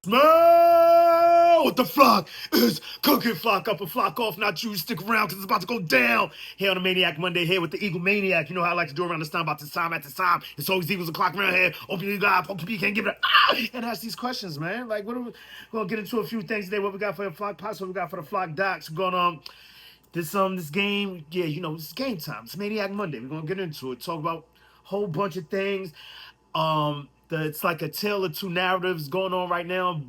Smell what the flock is cooking. Flock up and flock off. Not you. Stick around because it's about to go down. Here on the Maniac Monday, here with the Eagle Maniac. You know how I like to do around this time, about this time at this time. It's always Eagles o'clock around here. Open your eye, poke your can't give it and ask these questions, man. Like, what are we going to get into a few things today? What we got for the flock pots, what we got for the flock docs. We're going on this game. Yeah, you know, it's game time. It's Maniac Monday. We're going to get into it. Talk about a whole bunch of things. It's like a tale of two narratives going on right now.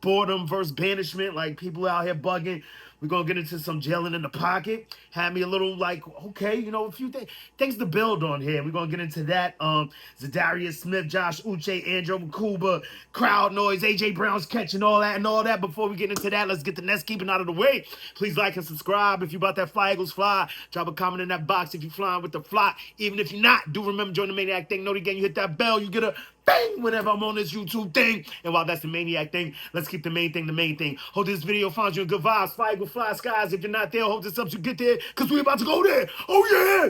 Boredom versus banishment, like people out here bugging. We're gonna get into some jailing in the pocket. Had me a little like, okay, you know, a few things to build on here. We're gonna get into that. Zadarius Smith, Josh Uche, Andrew Makuba, crowd noise, AJ Brown's catch and all that and all that. Before we get into that, let's get the nest keeping out of the way. Please like and subscribe. If you about that fly Eagles fly, drop a comment in that box if you flying with the fly. Even if you're not, do remember join the Maniac thing. Know the game, you hit that bell, you get a bang whenever I'm on this YouTube thing. And while that's the Maniac thing, let's keep the main thing the main thing. Hope this video finds you in good vibes. Fly, go fly skies. If you're not there, hope this helps you get there because we're about to go there. Oh, yeah.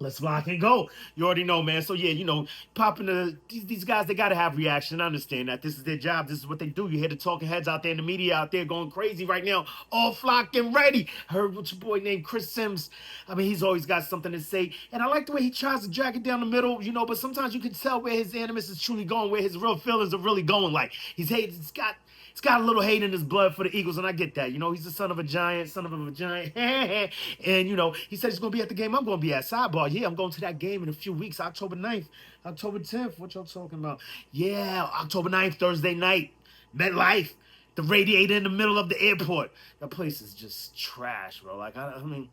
Let's rock and go. You already know, man. So, yeah, you know, popping these guys, they got to have reaction. I understand that. This is their job. This is what they do. You hear the talking heads out there in the media out there going crazy right now, all flocking ready. Heard what your boy named Chris Sims. I mean, he's always got something to say. And I like the way he tries to drag it down the middle, you know, but sometimes you can tell where his animus is truly going, where his real feelings are really going. Like, he's got a little hate in his blood for the Eagles, and I get that. You know, he's the son of a giant. And, you know, he said he's going to be at the game I'm going to be at. Sidebar, yeah, I'm going to that game in a few weeks, October 9th, October 10th. What y'all talking about? Yeah, October 9th, Thursday night, MetLife, the radiator in the middle of the airport. That place is just trash, bro. Like, I mean...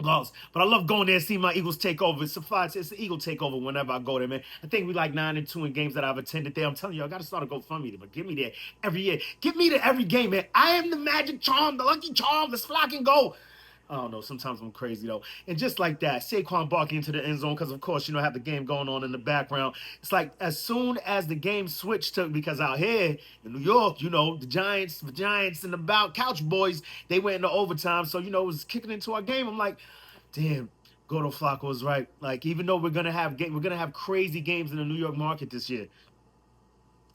But I love going there and seeing my Eagles take over. It's an Eagle takeover whenever I go there, man. I think we like 9-2 in games that I've attended there. I'm telling you, I got to start a GoFundMe, but get me there every year. Get me there every game, man. I am the magic charm, the lucky charm. Let's flock and go. I don't know. Sometimes I'm crazy, though. And just like that, Saquon barking into the end zone because, of course, you know, I have the game going on in the background. It's like as soon as the game switched to, because out here in New York, you know, the Giants and the Couch Boys, they went into overtime. So, you know, it was kicking into our game. I'm like, damn, Gordo Flacco was right. Like, even though we're gonna have crazy games in the New York market this year.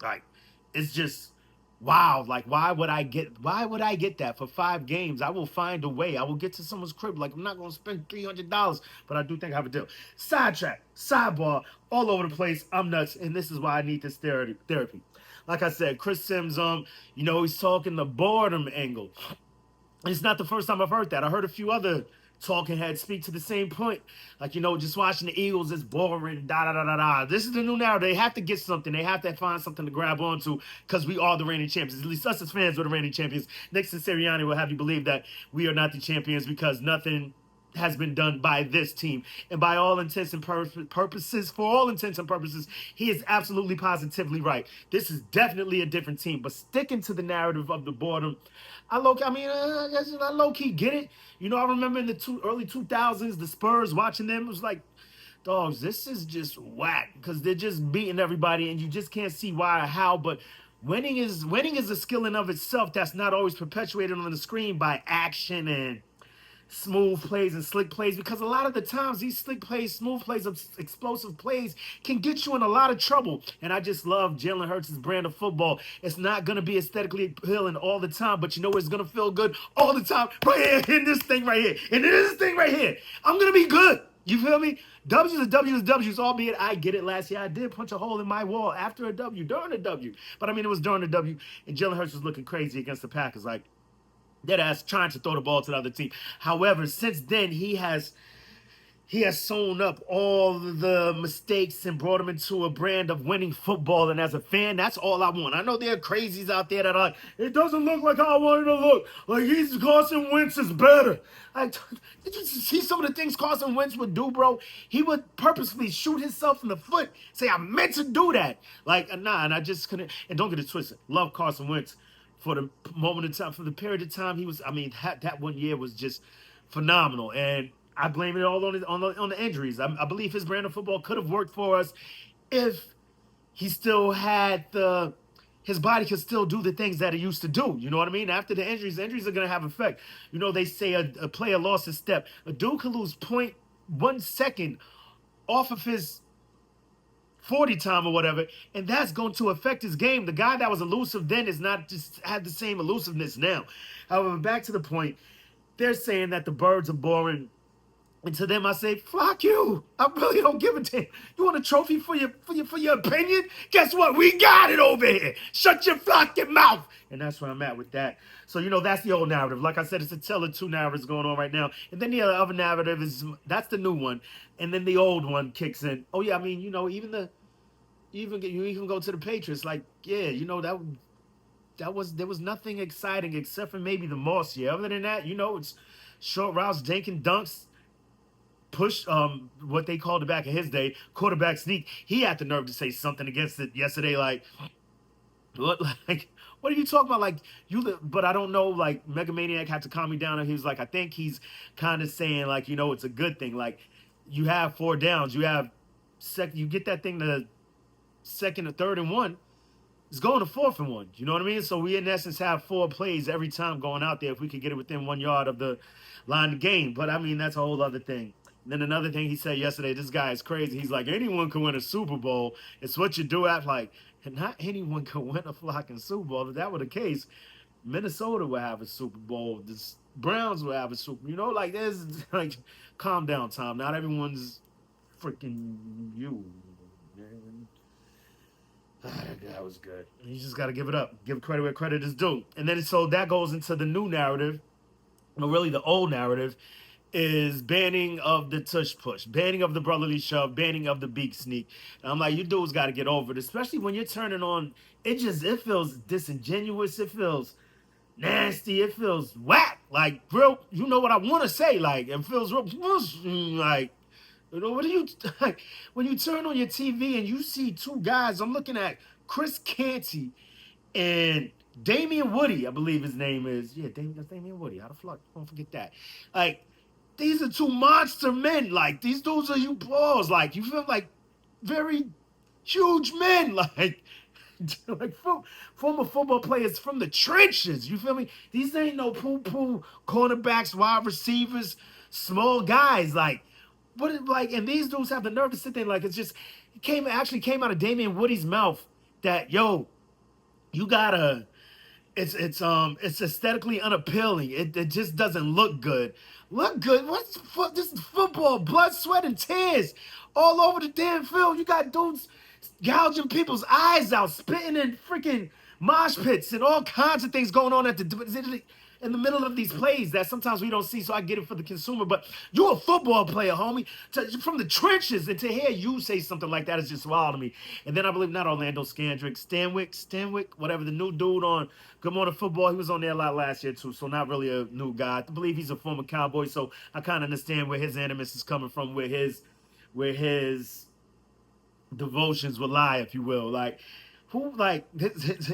Like, it's just wow. Like, why would I get that for 5 games? I will find a way. I will get to someone's crib. Like, I'm not gonna spend $300, but I do think I have a deal. Sidetrack, sidebar, all over the place. I'm nuts, and this is why I need this therapy. Like I said, Chris Sims, you know, he's talking the boredom angle. It's not the first time I've heard that. I heard a few other talking heads speak to the same point. Like, you know, just watching the Eagles is boring, da-da-da-da-da. This is the new narrative. They have to get something. They have to find something to grab onto because we are the reigning champions. At least us as fans are the reigning champions. Nick Sirianni will have you believe that we are not the champions because nothing has been done by this team. And by all intents and purposes, for all intents and purposes, he is absolutely positively right. This is definitely a different team. But sticking to the narrative of the boredom, I guess I low-key get it. You know, I remember in the early 2000s, the Spurs, watching them, it was like, dogs, this is just whack because they're just beating everybody and you just can't see why or how. But winning is a skill in of itself that's not always perpetuated on the screen by action and smooth plays and slick plays, because a lot of the times these slick plays, smooth plays, explosive plays can get you in a lot of trouble. And I just love Jalen Hurts' brand of football. It's not going to be aesthetically appealing all the time, but you know it's going to feel good all the time. Right here, in this thing right here, and in this thing right here, I'm going to be good. You feel me? W's are W's, W's, albeit I get it. Last year I did punch a hole in my wall after a W, during a W. But I mean, it was during a W, and Jalen Hurts was looking crazy against the Packers. Like, dead ass trying to throw the ball to the other team. However, since then he has sewn up all the mistakes and brought him into a brand of winning football. And as a fan, that's all I want. I know there are crazies out there that are like, it doesn't look like how I want it to look. Like, Carson Wentz is better. Like, did you see some of the things Carson Wentz would do, bro? He would purposely shoot himself in the foot, say, I meant to do that. Like, nah, and I just couldn't. And don't get it twisted. Love Carson Wentz. For the moment of time, for the period of time he was, I mean, that 1 year was just phenomenal, and I blame it all on the injuries. I believe his brand of football could have worked for us if he still had his body could still do the things that it used to do. You know what I mean? After the injuries are going to have effect. You know, they say a player lost his step. A dude could lose 0.1 second off of his 40 time or whatever, and that's going to affect his game. The guy that was elusive then is not just had the same elusiveness now. However, back to the point, they're saying that the birds are boring. And to them, I say, "Fuck you! I really don't give a damn. You want a trophy for your opinion? Guess what? We got it over here. Shut your fucking mouth." And that's where I'm at with that. So that's the old narrative. Like I said, it's a tale of two narratives going on right now. And then the other narrative that's the new one, and then the old one kicks in. Oh yeah, I mean, you even go to the Patriots. Like, yeah, there was nothing exciting except for maybe the Moss year. Other than that, it's short routes, dink and dunks, push, what they called it back in his day, quarterback sneak. He had the nerve to say something against it yesterday, like, what, what are you talking about? Like, but I don't know, like, Mega Maniac had to calm me down, and he was like, I think he's kind of saying, like, it's a good thing. Like, you have 4 downs, you get that thing to second or third and 1, it's going to 4th and 1. You know what I mean? So we, in essence, have 4 plays every time going out there if we could get it within 1 yard of the line of game. But, I mean, that's a whole other thing. And then another thing he said yesterday, this guy is crazy. He's like, anyone can win a Super Bowl. It's what you do at, like, not anyone can win a fucking Super Bowl. If that were the case, Minnesota would have a Super Bowl. The Browns would have a Super Bowl. Like, there's, like, calm down, Tom. Not everyone's freaking you, man. That was good. You just got to give it up. Give credit where credit is due. And then so that goes into the new narrative, or really the old narrative, is banning of the tush push, banning of the brotherly shove, banning of the beak sneak. And I'm like, you dudes got to get over it, especially when you're turning on. It feels disingenuous. It feels nasty. It feels whack. Like, real, you know what I want to say. Like, it feels real, like, what do you, like, when you turn on your TV and you see 2 guys, I'm looking at Chris Canty and Damian Woody, I believe his name is. Yeah, Damian Woody. How the fuck? Don't forget that. Like, these are 2 monster men. Like, these dudes are you balls. Like, you feel like very huge men. Like, like former football players from the trenches. You feel me? These ain't no poo-poo cornerbacks, wide receivers, small guys. Like, and these dudes have the nerve to sit there. Like, it actually came out of Damian Woody's mouth that, yo, you gotta, it's aesthetically unappealing. It just doesn't look good. Look good? This is football, blood, sweat, and tears all over the damn field. You got dudes gouging people's eyes out, spitting in freaking mosh pits, and all kinds of things going on in the middle of these plays that sometimes we don't see. So I get it for the consumer, but you're a football player, homie, from the trenches, and to hear you say something like that is just wild to me. And then I believe not Orlando Stanwyck, whatever, the new dude on Good Morning Football, he was on there a lot last year too, so not really a new guy. I believe he's a former Cowboy, so I kind of understand where his animus is coming from, where his devotions will lie, if you will. Like, who, like,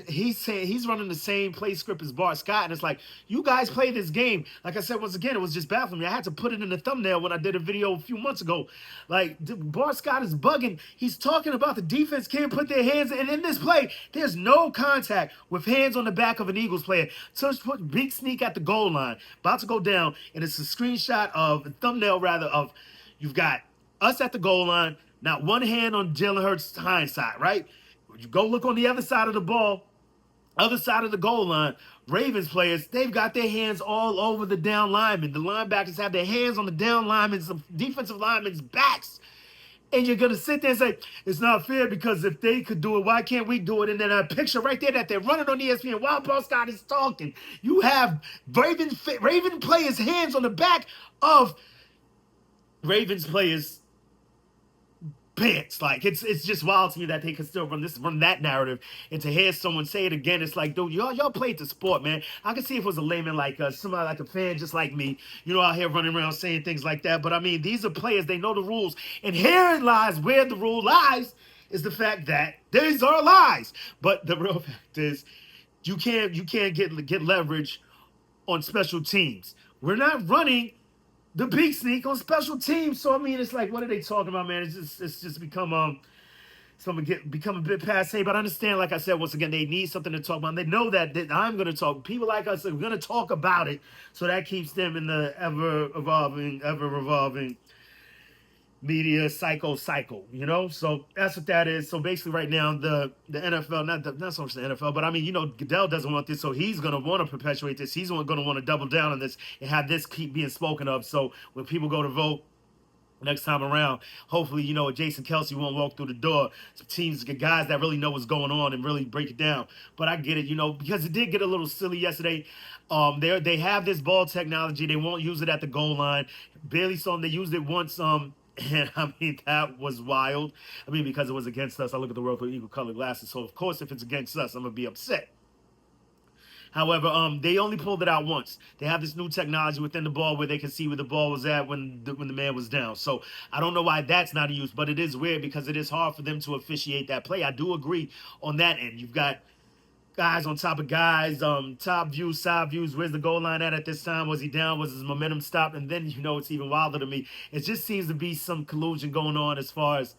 he's saying he's running the same play script as Bart Scott, and it's like, you guys play this game. Like I said, once again, it was just baffling me. I had to put it in the thumbnail when I did a video a few months ago. Like, Bart Scott is bugging. He's talking about the defense can't put their hands, and in this play, there's no contact with hands on the back of an Eagles player. Touch put big sneak at the goal line, about to go down, and it's a screenshot of, a thumbnail rather, of, you've got us at the goal line, not one hand on Jalen Hurts' hindsight, right? You go look on the other side of the ball, other side of the goal line, Ravens players, they've got their hands all over the down linemen. The linebackers have their hands on the down linemen's, some defensive linemen's backs. And you're going to sit there and say, it's not fair because if they could do it, why can't we do it? And then a picture right there that they're running on ESPN while Bart Scott is talking. You have Raven players' hands on the back of Ravens players' pants. Like, it's just wild to me that they can still run that narrative, and to hear someone say it again, it's like, dude, y'all played the sport, man. I can see if it was a layman like somebody like a fan just like me, out here running around saying things like that. But I mean, these are players, they know the rules, and herein lies where the rule lies, is the fact that these are lies. But the real fact is, you can't get leverage on special teams. We're not running the big sneak on special teams. So I mean, it's like, what are they talking about, man? It's just become a bit passe. But I understand, like I said, once again, they need something to talk about. And they know that I'm going to talk. People like us are going to talk about it. So that keeps them in the ever revolving media cycle, you know? So that's what that is. So basically right now, the NFL, not so much the NFL, but I mean, you know, Goodell doesn't want this, so he's going to want to perpetuate this. He's going to want to double down on this and have this keep being spoken of. So when people go to vote, next time around, hopefully, you know, Jason Kelsey won't walk through the door. Some teams, guys that really know what's going on and really break it down. But I get it, you know, because it did get a little silly yesterday. They have this ball technology. They won't use it at the goal line. Barely saw them. They used it once. And I mean, that was wild. I mean, because it was against us. I look at the world through equal colored glasses. So, of course, if it's against us, I'm going to be upset. However, they only pulled it out once. They have this new technology within the ball where they can see where the ball was at when the man was down. So I don't know why that's not in use, but it is weird because it is hard for them to officiate that play. I do agree on that end. You've got guys on top of guys, top views, side views. Where's the goal line at this time? Was he down? Was his momentum stopped? And then, you know, it's even wilder to me. It just seems to be some collusion going on as far as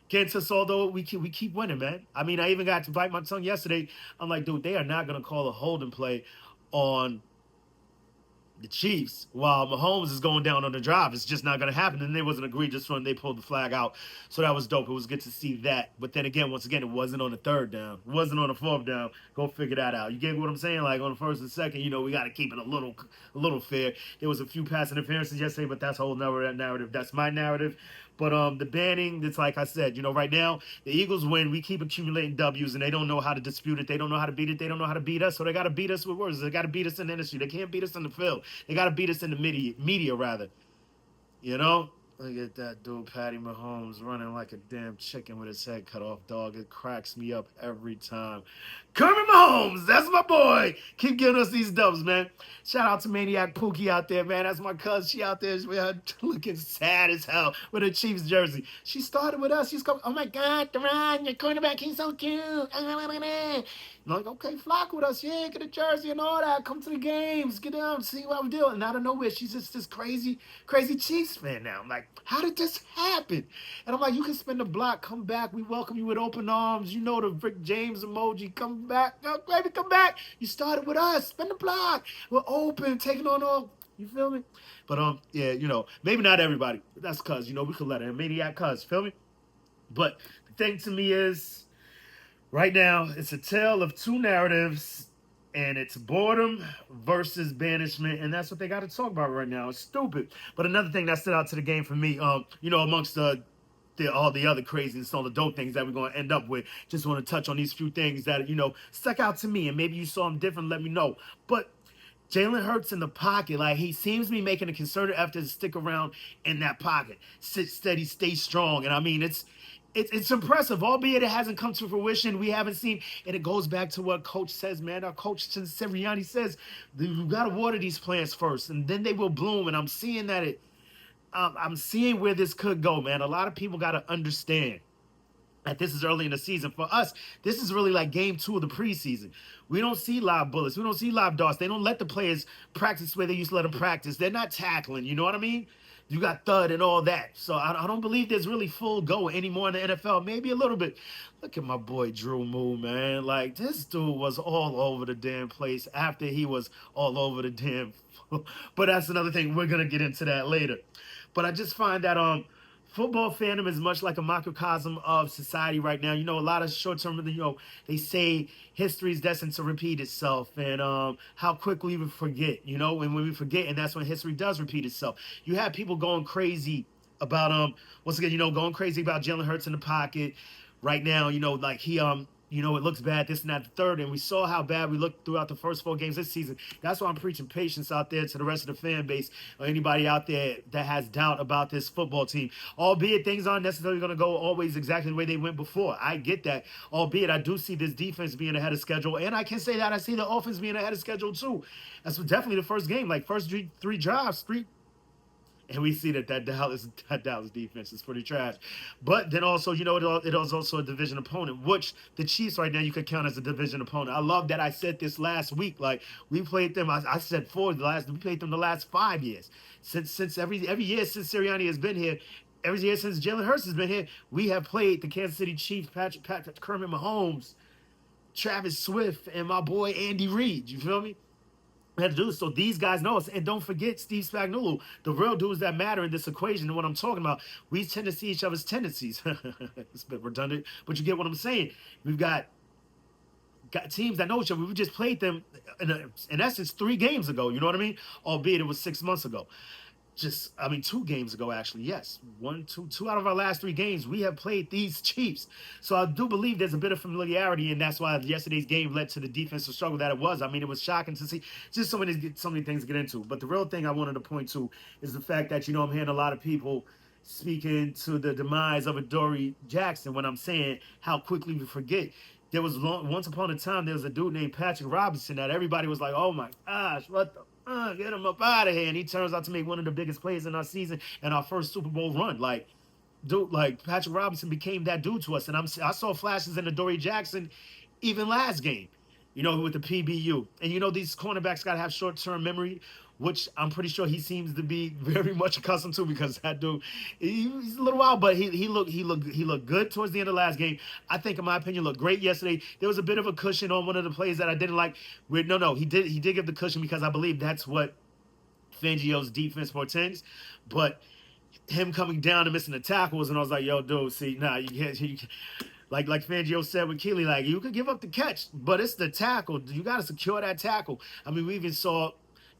against us, although we keep winning, man. I mean, I even got to bite my tongue yesterday. I'm like, dude, they are not going to call a holding play on the Chiefs while Mahomes is going down on the drive. It's just not going to happen. And they wasn't egregious when they pulled the flag out. So that was dope. It was good to see that. But then again, once again, it wasn't on the third down. It wasn't on the fourth down. Go figure that out. You get what I'm saying? Like on the first and second, you know, we got to keep it a little fair. There was a few pass interferences yesterday, but that's a whole nother narrative. That's my narrative. But the banning, it's like I said, you know, right now, the Eagles win. We keep accumulating W's, and they don't know how to dispute it. They don't know how to beat it. They don't know how to beat us. So they got to beat us with words. They got to beat us in the industry. They can't beat us in the field. They got to beat us in the media rather. You know? Look at that dude, Patty Mahomes, running like a damn chicken with his head cut off, dog. It cracks me up every time. Kermit Mahomes, that's my boy. Keep giving us these dubs, man. Shout out to Maniac Pookie out there, man. That's my cousin. She out there looking sad as hell with her Chiefs jersey. She started with us. She's going, oh my God, Duran, your cornerback, he's so cute. I'm like, okay, flock with us. Yeah, get a jersey and all that. Come to the games. Get down, see what I'm doing. And out of nowhere, she's just this crazy Chiefs fan now. I'm like, how did this happen? And I'm like, you can spin the block, come back. We welcome you with open arms. You know the Rick James emoji. Come back. Oh, baby, come back. You started with us. Spin the block. We're open, taking on all. You feel me? But yeah, you know, maybe not everybody. But that's cuz, you know, we could let her. Maniac cuz, feel me? But the thing to me is, right now, it's a tale of two narratives, and it's boredom versus banishment, and that's what they got to talk about right now. It's stupid. But another thing that stood out to the game for me, you know, amongst all the other craziness, all the dope things that we're going to end up with, just want to touch on these few things that, you know, stuck out to me, and maybe you saw them different, let me know. But Jalen Hurts in the pocket, like he seems to be making a concerted effort to stick around in that pocket, sit steady, stay strong, and I mean it's impressive, albeit it hasn't come to fruition. We haven't seen, and it goes back to what Coach says, man. Our coach Sirianni says you got to water these plants first, and then they will bloom. And I'm seeing that I'm seeing where this could go, man. A lot of people got to understand that this is early in the season. For us, this is really like game 2 of the preseason. We don't see live bullets. We don't see live darts. They don't let the players practice where they used to let them practice. They're not tackling. You know what I mean? You got thud and all that. So I don't believe there's really full go anymore in the NFL. Maybe a little bit. Look at my boy Drew Moo, man. Like, this dude was all over the damn place after he was all over the damn. But that's another thing. We're going to get into that later. But I just find that football fandom is much like a microcosm of society right now. You know, a lot of short-term, you know, they say history is destined to repeat itself, and how quickly we forget, you know, and when we forget, and that's when history does repeat itself. You have people going crazy about, once again, you know, going crazy about Jalen Hurts in the pocket right now, you know, like he, you know, it looks bad, this and that, the third, and we saw how bad we looked throughout the first 4 games this season. That's why I'm preaching patience out there to the rest of the fan base, or anybody out there that has doubt about this football team. Albeit things aren't necessarily going to go always exactly the way they went before. I get that. Albeit I do see this defense being ahead of schedule, and I can say that I see the offense being ahead of schedule too. That's definitely the first game, like first 3 drives, and we see that Dallas defense is pretty trash. But then also, you know, it is also a division opponent, which the Chiefs right now you could count as a division opponent. I love that I said this last week. Like, we played them, I said we played them the last 5 years. Since every year since Sirianni has been here, every year since Jalen Hurts has been here, we have played the Kansas City Chiefs, Patrick Kermit Mahomes, Travis Swift, and my boy Andy Reid. You feel me? had to do this. So these guys know us. And don't forget Steve Spagnuolo, the real dudes that matter in this equation and what I'm talking about. We tend to see each other's tendencies. It's a bit redundant, but you get what I'm saying. We've got teams that know each other. We just played them in essence 3 games ago. You know what I mean? Albeit it was 6 months ago. 2 games ago, actually. Yes, two out of our last 3 games, we have played these Chiefs. So I do believe there's a bit of familiarity, and that's why yesterday's game led to the defensive struggle that it was. I mean, it was shocking to see just so many things to get into. But the real thing I wanted to point to is the fact that, I'm hearing a lot of people speaking to the demise of Adoree Jackson when I'm saying how quickly we forget. There was once upon a time, there was a dude named Patrick Robinson that everybody was like, oh my gosh, what the get him up out of here. And he turns out to make one of the biggest plays in our season and our first Super Bowl run. Like, dude, like Patrick Robinson became that dude to us. And I saw flashes in Adoree Jackson even last game, with the PBU. And these cornerbacks got to have short-term memory, which I'm pretty sure he seems to be very much accustomed to, because that dude, he's a little wild, but he looked good towards the end of the last game. I think, in my opinion, looked great yesterday. There was a bit of a cushion on one of the plays that I didn't like. No, he did give the cushion because I believe that's what Fangio's defense portends. But him coming down and missing the tackles, and I was like, yo, dude, see, nah, you can't. Like Fangio said with Keely, like, you could give up the catch, but it's the tackle. You got to secure that tackle. I mean, we even saw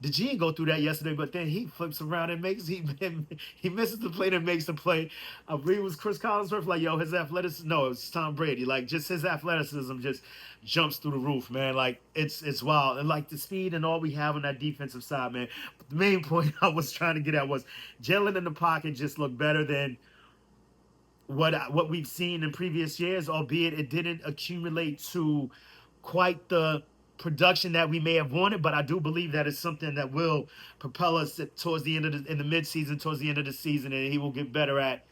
DeGene go through that yesterday, but then he flips around and he misses the play that makes the play. I believe it was Chris Collinsworth, like, yo, his athleticism. No, it was Tom Brady. Like, just his athleticism just jumps through the roof, man. Like, it's wild. And, like, the speed and all we have on that defensive side, man. But the main point I was trying to get at was Jalen in the pocket just looked better than what we've seen in previous years, albeit it didn't accumulate to quite the production that we may have wanted, but I do believe that it's something that will propel us towards the end of in the midseason, towards the end of the season, and he will get better at,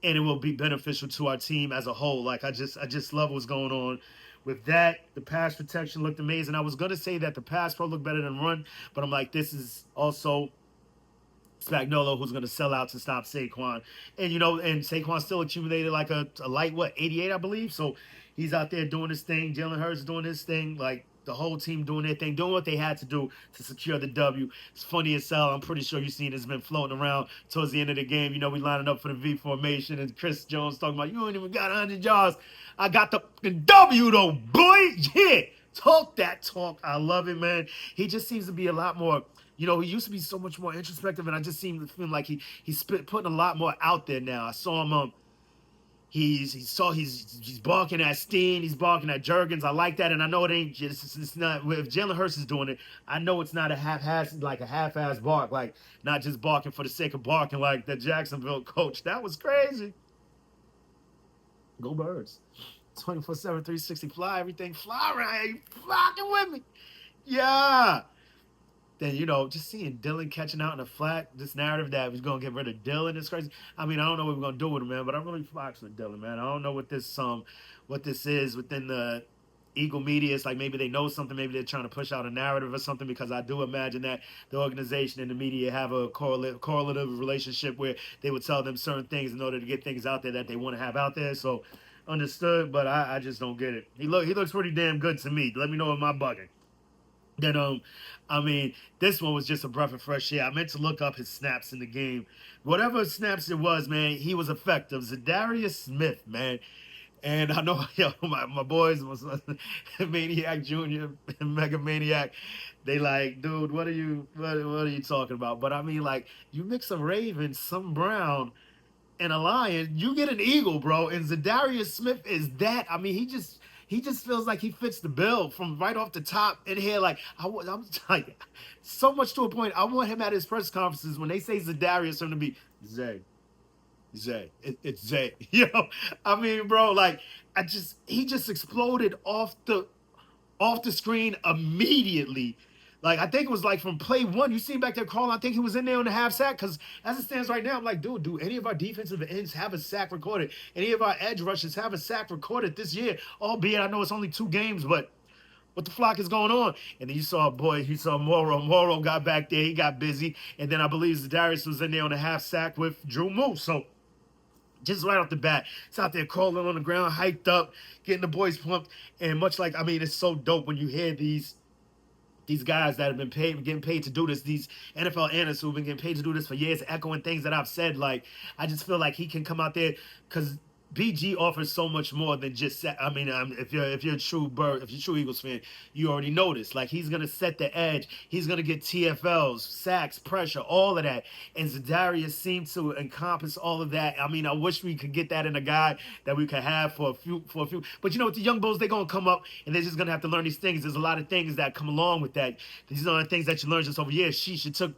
and it will be beneficial to our team as a whole. Like, I just love what's going on with that. The pass protection looked amazing. I was gonna say that the pass pro looked better than run, but I'm like, this is also Spagnuolo, who's going to sell out to stop Saquon. And, and Saquon still accumulated like a light, 88, I believe. So he's out there doing his thing. Jalen Hurts doing his thing. Like, the whole team doing their thing, doing what they had to do to secure the W. It's funny as hell. I'm pretty sure you've seen it's been floating around towards the end of the game. We lining up for the V formation, and Chris Jones talking about, you ain't even got 100 yards. I got the W, though, boy. Yeah. Talk that talk. I love it, man. He just seems to be a lot more... he used to be so much more introspective, and I just seem to feel like he's putting a lot more out there now. I saw him. He's barking at Steen. He's barking at Jurgens. I like that, and I know it ain't just. It's not. If Jalen Hurts is doing it, I know it's not a half-ass bark, like not just barking for the sake of barking, like the Jacksonville coach. That was crazy. Go Birds. 24/7, 360 fly, everything fly around here. You flocking with me. Yeah. Then, just seeing Dylan catching out in the flat, this narrative that was going to get rid of Dylan is crazy. I mean, I don't know what we're going to do with him, man, but I'm really flocking with Dylan, man. I don't know what this is within the Eagle media. It's like maybe they know something. Maybe they're trying to push out a narrative or something, because I do imagine that the organization and the media have a correlative relationship where they would tell them certain things in order to get things out there that they want to have out there. So, understood, but I just don't get it. He looks pretty damn good to me. Let me know if I'm bugging. Then, this one was just a breath of fresh air. I meant to look up his snaps in the game. Whatever snaps it was, man, he was effective. Zadarius Smith, man. And I know, my boys, Maniac Jr. and Mega Maniac, they like, dude, what are you talking about? But I mean, like, you mix a Raven, some Brown, and a Lion, you get an Eagle, bro. And Zadarius Smith is that. I mean, he just feels like he fits the bill from right off the top in here. Like, I'm like, so much to a point. I want him at his press conferences when they say Zadarius, him to be Zay. It's Zay. I mean, bro, like, he just exploded off the screen immediately. Like, I think it was like from play one. You see him back there crawling. I think he was in there on the half sack, because as it stands right now, I'm like, dude, do any of our defensive ends have a sack recorded? Any of our edge rushers have a sack recorded this year? Albeit I know it's only 2 games, but what the flock is going on? And then you saw Morrow. Morrow got back there. He got busy. And then I believe Zadarius was in there on a half sack with Drew Moose. So just right off the bat, it's out there crawling on the ground, hyped up, getting the boys pumped. And much like, I mean, it's so dope when you hear these these guys that have been getting paid to do this, these NFL analysts who've been getting paid to do this for years, echoing things that I've said. Like, I just feel like he can come out there because BG offers so much more than just set. I mean, if you're a true Eagles fan, you already know this. Like, he's gonna set the edge. He's gonna get TFLs, sacks, pressure, all of that. And Zadarius seemed to encompass all of that. I mean, I wish we could get that in a guy that we could have for a few. But you know, with the young bulls, they're gonna come up and they're just gonna have to learn these things. There's a lot of things that come along with that. These are the things that you learn just over years. She took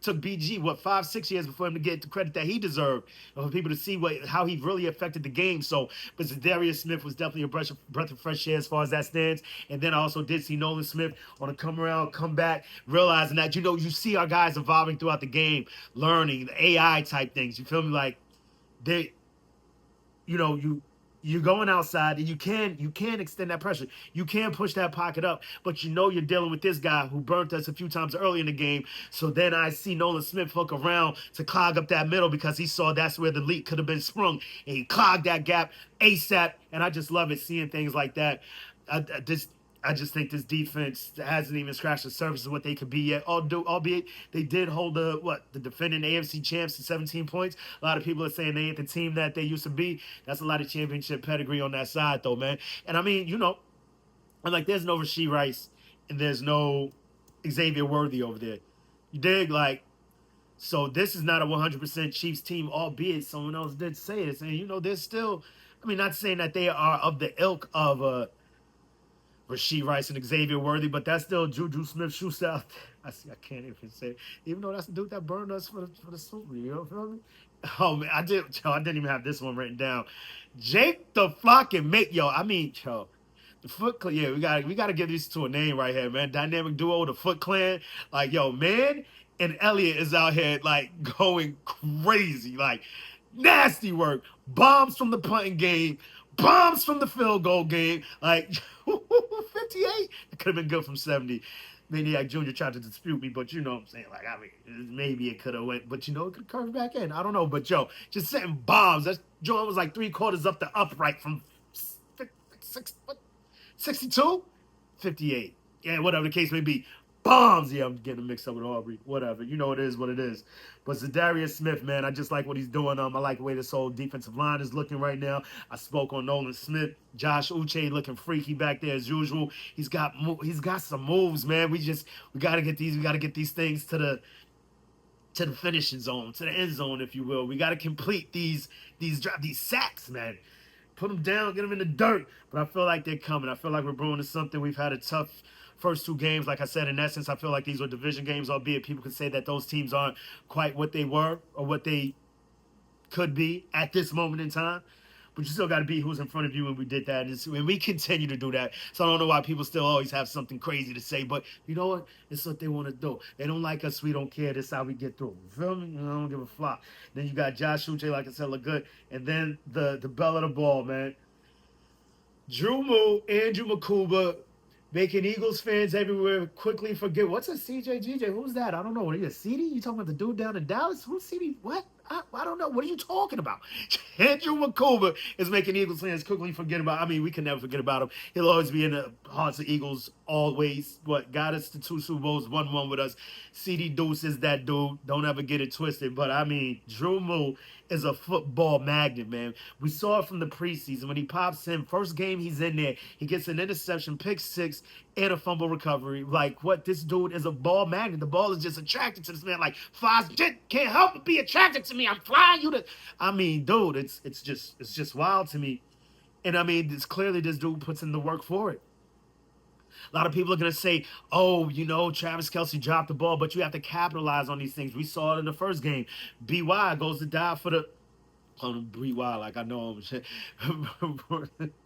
BG 5-6 years before him to get the credit that he deserved, and for people to see how he really affected the game. So, but Zadarius Smith was definitely a breath of fresh air as far as that stands. And then I also did see Nolan Smith on a come back, realizing that, you see our guys evolving throughout the game, learning the AI type things. You feel me? Like, they, you're going outside and you can extend that pressure. You can push that pocket up, but you're dealing with this guy who burnt us a few times early in the game. So then I see Nolan Smith hook around to clog up that middle because he saw that's where the leak could have been sprung, and he clogged that gap ASAP. And I just love it seeing things like that. I just think this defense hasn't even scratched the surface of what they could be yet. Albeit they did hold the defending AFC champs to 17 points. A lot of people are saying they ain't the team that they used to be. That's a lot of championship pedigree on that side, though, man. And I mean, and like, there's no Rashee Rice and there's no Xavier Worthy over there. You dig? Like, so this is not a 100% Chiefs team, albeit someone else did say it. And, there's still, I mean, not saying that they are of the ilk of Rashee Rice and Xavier Worthy, but that's still Juju Smith-Schuster. I can't even say it. Even though that's the dude that burned us for the Super, feel me? Oh man, I didn't even have this one written down. Jake the Flock and Mick, the Foot Clan. Yeah, we gotta give these two a name right here, man. Dynamic duo, the Foot Clan. Like, man and Elliott is out here like going crazy, like nasty work. Bombs from the punting game. Bombs from the field goal game. Like, 58? It could have been good from 70. Maniac Jr. tried to dispute me, but you know what I'm saying. Like, I mean, maybe it could have went, but it could curve back in. I don't know. But, just setting bombs. That joint was like 3/4 up the upright from 62? 58. Yeah, whatever the case may be. Bombs. Yeah, I'm getting mixed up with Aubrey. Whatever. It is what it is. But Zadarius Smith, man, I just like what he's doing. I like the way this whole defensive line is looking right now. I spoke on Nolan Smith. Josh Uche looking freaky back there as usual. He's got some moves, man. We gotta get these things to the finishing zone, to the end zone, if you will. We gotta complete these sacks, man. Put them down, get them in the dirt. But I feel like they're coming. I feel like we're brewing to something. We've had a tough first two games. Like I said, in essence, I feel like these were division games, albeit people could say that those teams aren't quite what they were or what they could be at this moment in time. But you still got to beat who's in front of you, and we did that. And we continue to do that. So I don't know why people still always have something crazy to say. But you know what? It's what they want to do. They don't like us. We don't care. This is how we get through. You feel me? I don't give a flop. Then you got Josh Uche, like I said, look good. And then the bell of the ball, man. Drew Moo, Andrew Makuba, making Eagles fans everywhere quickly forget. What's a CJGJ? Who's that? I don't know. What are you, CD? You talking about the dude down in Dallas? Who's CD? What? I don't know. What are you talking about? Andrew Makuba is making Eagles fans quickly forget about. I mean, we can never forget about him. He'll always be in the hearts of Eagles. Always. What got us to 2 Super Bowls, 1-1 with us. CD Deuce is that dude. Don't ever get it twisted. But I mean, Drew Moo is a football magnet, man. We saw it from the preseason when he pops in. First game he's in there, he gets an interception, pick six, and a fumble recovery. Like, what? This dude is a ball magnet. The ball is just attracted to this man. Like, Foz can't help but be attracted to me. I'm flying you to. I mean, dude, it's just wild to me. And I mean, it's clearly this dude puts in the work for it. A lot of people are going to say, oh, Travis Kelce dropped the ball, but you have to capitalize on these things. We saw it in the first game. BY goes to die for the – call him BY like I know him.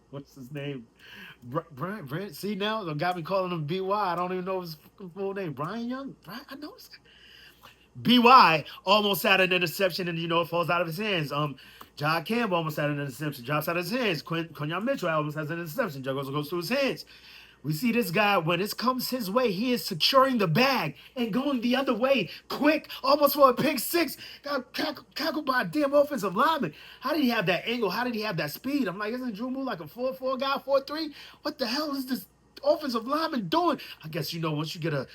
What's his name? Brent. See, now they got me calling him BY. I don't even know his full name. Brian Young? I know his BY almost had an interception, and it falls out of his hands. John Campbell almost had an interception, drops out of his hands. Quinyon Mitchell almost has an interception, goes through his hands. We see this guy, when it comes his way, he is securing the bag and going the other way, quick, almost for a pick six. Got tackled by a damn offensive lineman. How did he have that angle? How did he have that speed? I'm like, isn't Drew Moo like a 4-4 guy, 4-3? What the hell is this? offensive lineman doing? I guess, once you get a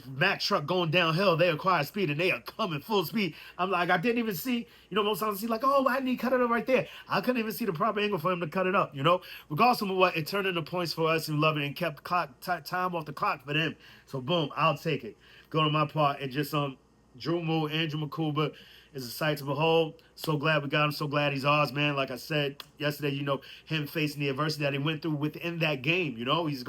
Mack truck going downhill, they acquire speed and they are coming full speed. I'm like, I didn't even see, most times I see like, oh, why didn't he cut it up right there? I couldn't even see the proper angle for him to cut it up, Regardless of what, it turned into points for us and love it and kept time off the clock for them. So boom, I'll take it. Go to my part and just Drew Moore, Andrew McCuba is a sight to behold. So glad we got him. So glad he's ours, man. Like I said yesterday, him facing the adversity that he went through within that game. He's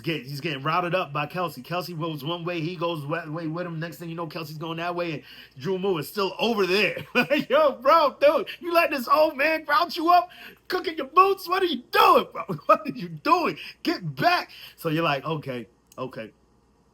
getting routed up by Kelsey. Kelsey goes one way, he goes that way with him. Next thing you know, Kelsey's going that way, and Drew Moore is still over there. Like, yo, bro, dude, you letting this old man route you up, cooking your boots? What are you doing, bro? What are you doing? Get back. So you're like, okay.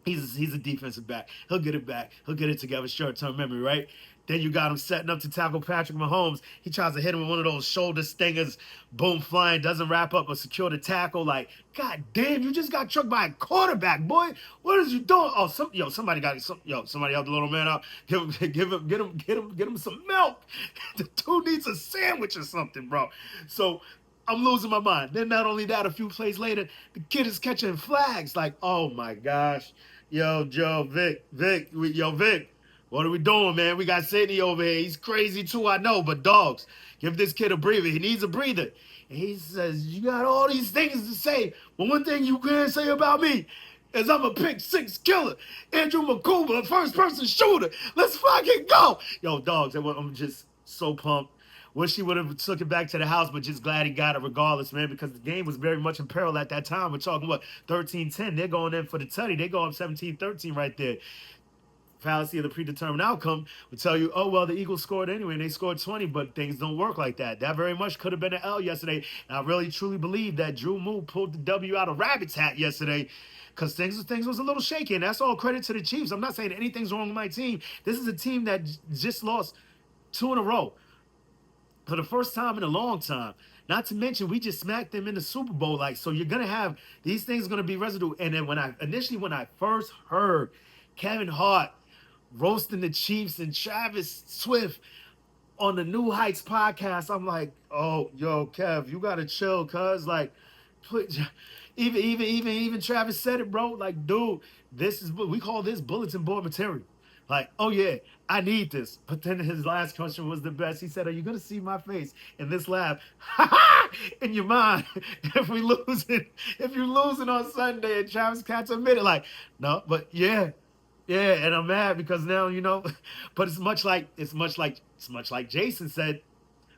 He's a defensive back. He'll get it back. He'll get it together. Short-term memory, right? Then you got him setting up to tackle Patrick Mahomes. He tries to hit him with one of those shoulder stingers. Boom, flying. Doesn't wrap up or secure the tackle. Like, God damn, you just got trucked by a quarterback, boy. What is you doing? Oh, somebody help the little man out. Get him some milk. The dude needs a sandwich or something, bro. So I'm losing my mind. Then not only that, a few plays later, the kid is catching flags. Like, oh my gosh. Yo, Joe, Vic, what are we doing, man? We got Sidney over here. He's crazy too, I know, but dogs, give this kid a breather. He needs a breather. And he says, you got all these things to say, but one thing you can't say about me is I'm a pick six killer. Andrew McCuba, first person shooter. Let's fucking go. Yo, dogs, I'm just so pumped. Wish he would have took it back to the house, but just glad he got it regardless, man, because the game was very much in peril at that time. We're talking, 13-10. They're going in for the tutty. They go up 17-13 right there. Fallacy of the predetermined outcome would tell you, oh, well, the Eagles scored anyway, and they scored 20, but things don't work like that. That very much could have been an L yesterday. And I really, truly believe that Drew Moore pulled the W out of Rabbit's hat yesterday, because things was a little shaky, and that's all credit to the Chiefs. I'm not saying anything's wrong with my team. This is a team that just lost 2 in a row for the first time in a long time. Not to mention, we just smacked them in the Super Bowl. Like, so you're going to have, these things going to be residue. And then when I first heard Kevin Hart roasting the Chiefs and Travis Swift on the New Heights podcast, I'm like, oh, yo, Kev, you got to chill, cuz, like, even Travis said it, bro. Like, dude, we call this bulletin board material. Like, oh yeah, I need this. But then his last question was the best. He said, are you going to see my face in this laugh? In your mind, if you're losing on Sunday and Travis can't admit it, like, no, but yeah, and I'm mad because now, but it's much like Jason said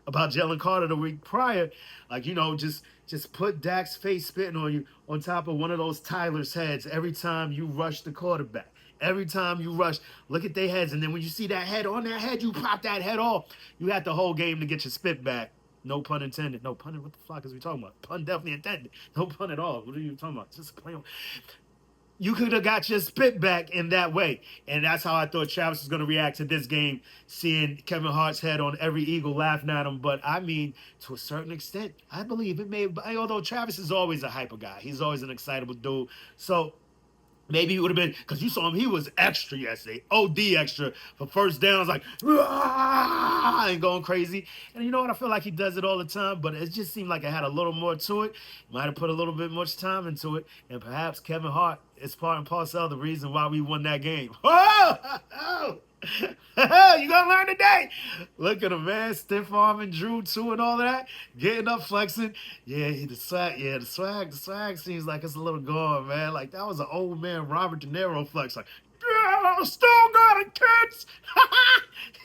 about Jalen Carter the week prior. Like, just put Dak's face spitting on you on top of one of those Tyler's heads every time you rush the quarterback. Every time you rush, look at their heads. And then when you see that head on that head, you pop that head off. You had the whole game to get your spit back. No pun intended. No pun. What the fuck is we talking about? Pun definitely intended. No pun at all. What are you talking about? Just playing. You could have got your spit back in that way. And that's how I thought Travis was going to react to this game, seeing Kevin Hart's head on every Eagle laughing at him. But, I mean, to a certain extent, I believe it may, although Travis is always a hyper guy. He's always an excitable dude. So maybe he would have been, because you saw him, he was extra yesterday, OD extra for first downs, like, and going crazy. And you know what? I feel like he does it all the time, but it just seemed like it had a little more to it. Might have put a little bit much time into it, and perhaps Kevin Hart is part and parcel of the reason why we won that game. Oh! You gonna learn today. Look at him, man. Stiff arming Drew too and all of that. Getting up, flexing. Yeah, the swag seems like it's a little gone, man. Like that was an old man Robert De Niro flex. Like, yeah, still got it, kids.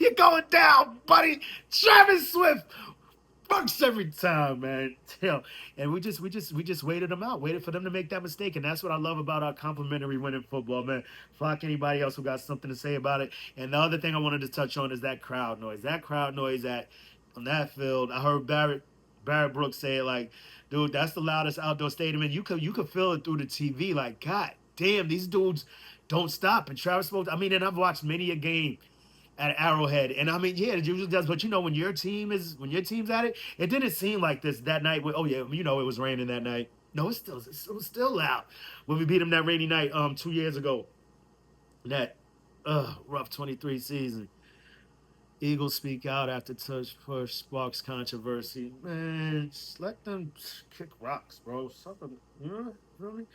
You're going down, buddy. Travis Swift. Bucks every time, man. And we just waited them out, waited for them to make that mistake, and that's what I love about our complimentary winning football, man. Fuck anybody else who got something to say about it. And the other thing I wanted to touch on is that crowd noise. That crowd noise on that field. I heard Barrett Brooks say it, like, dude, that's the loudest outdoor stadium, and you could feel it through the TV. Like, god damn, these dudes don't stop. And Travis spoke. I mean, and I've watched many a game at Arrowhead, and I mean, yeah, it usually does. But when your team's at it, it didn't seem like this that night. Oh yeah, it was raining that night. No, it was still loud when we beat them that rainy night 2 years ago. That rough 23 season. Eagles speak out after touch for Squawk's controversy. Man, just let them kick rocks, bro. Something, Really?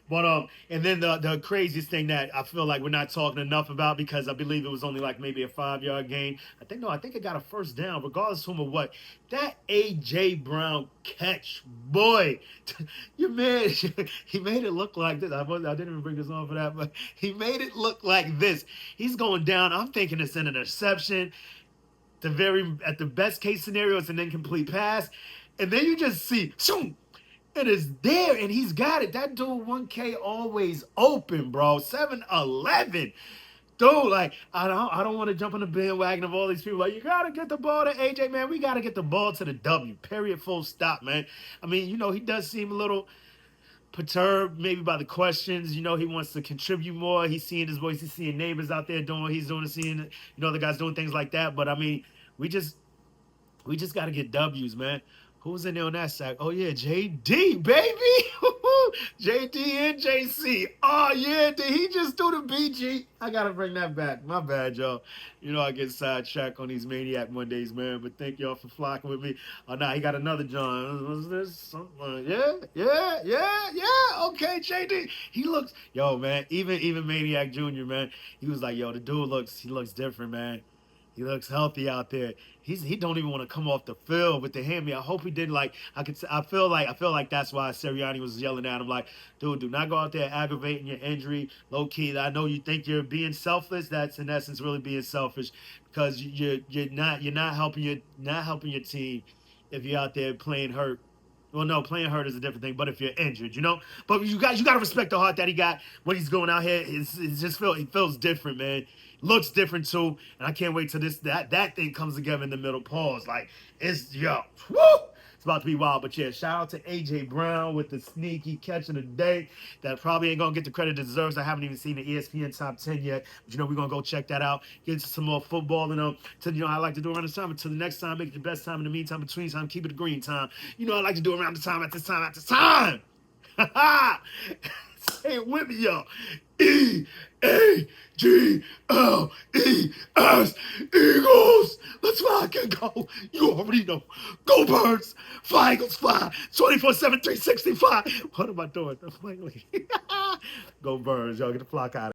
But and then the craziest thing that I feel like we're not talking enough about, because I believe it was only like maybe a 5 yard gain. I think it got a first down, regardless of whom or what. That AJ Brown catch, boy, you man, he made it look like this. I didn't even bring this on for that, but he made it look like this. He's going down. I'm thinking it's an interception. At the best case scenario, it's an incomplete pass, and then you just see, shoom, it is there, and he's got it. That dude 1K always open, bro. 7-11. Dude, like, I don't want to jump on the bandwagon of all these people. Like, you gotta get the ball to AJ, man. We gotta get the ball to the W. Period. Full stop, man. I mean, he does seem a little perturbed maybe by the questions. He wants to contribute more. He's seeing his voice. He's seeing neighbors out there doing what he's doing, seeing the guys doing things like that. But I mean, we just got to get W's, man. Who's in there on that sack? Oh, yeah, JD, baby. JD and JC. Oh, yeah, did he just do the BG? I got to bring that back. My bad, y'all. I get sidetracked on these Maniac Mondays, man. But thank y'all for flocking with me. Oh, nah, he got another John. Was this something? Yeah. Okay, JD. He looks, yo, man, even Maniac Jr., man. He was like, yo, the dude looks different, man. He looks healthy out there. He don't even want to come off the field with the hammy. I hope he didn't I feel like that's why Sirianni was yelling at him like, dude, do not go out there aggravating your injury. Low key, I know you think you're being selfless. That's in essence really being selfish, because you're not helping your team if you're out there playing hurt. Well, no, playing hurt is a different thing. But if you're injured, But you got to respect the heart that he got when he's going out here. He feels different, man. Looks different too, and I can't wait till that thing comes together in the middle. Pause. Like, it's woo. It's about to be wild. But yeah, shout out to AJ Brown with the sneaky catch of the day. That probably ain't gonna get the credit it deserves. I haven't even seen the ESPN top 10 yet. But we're gonna go check that out. Get into some more football. I like to do around this time. Until the next time, make it the best time. In the meantime, between time, keep it a green time. I like to do around the time at this time. Ha ha! Say it with me, y'all. EAGLES, Eagles. Let's rock and go. You already know. Go Birds. Fly Eagles fly. 24/7, 365. What am I doing? Go Birds, y'all. Get the flock out of here.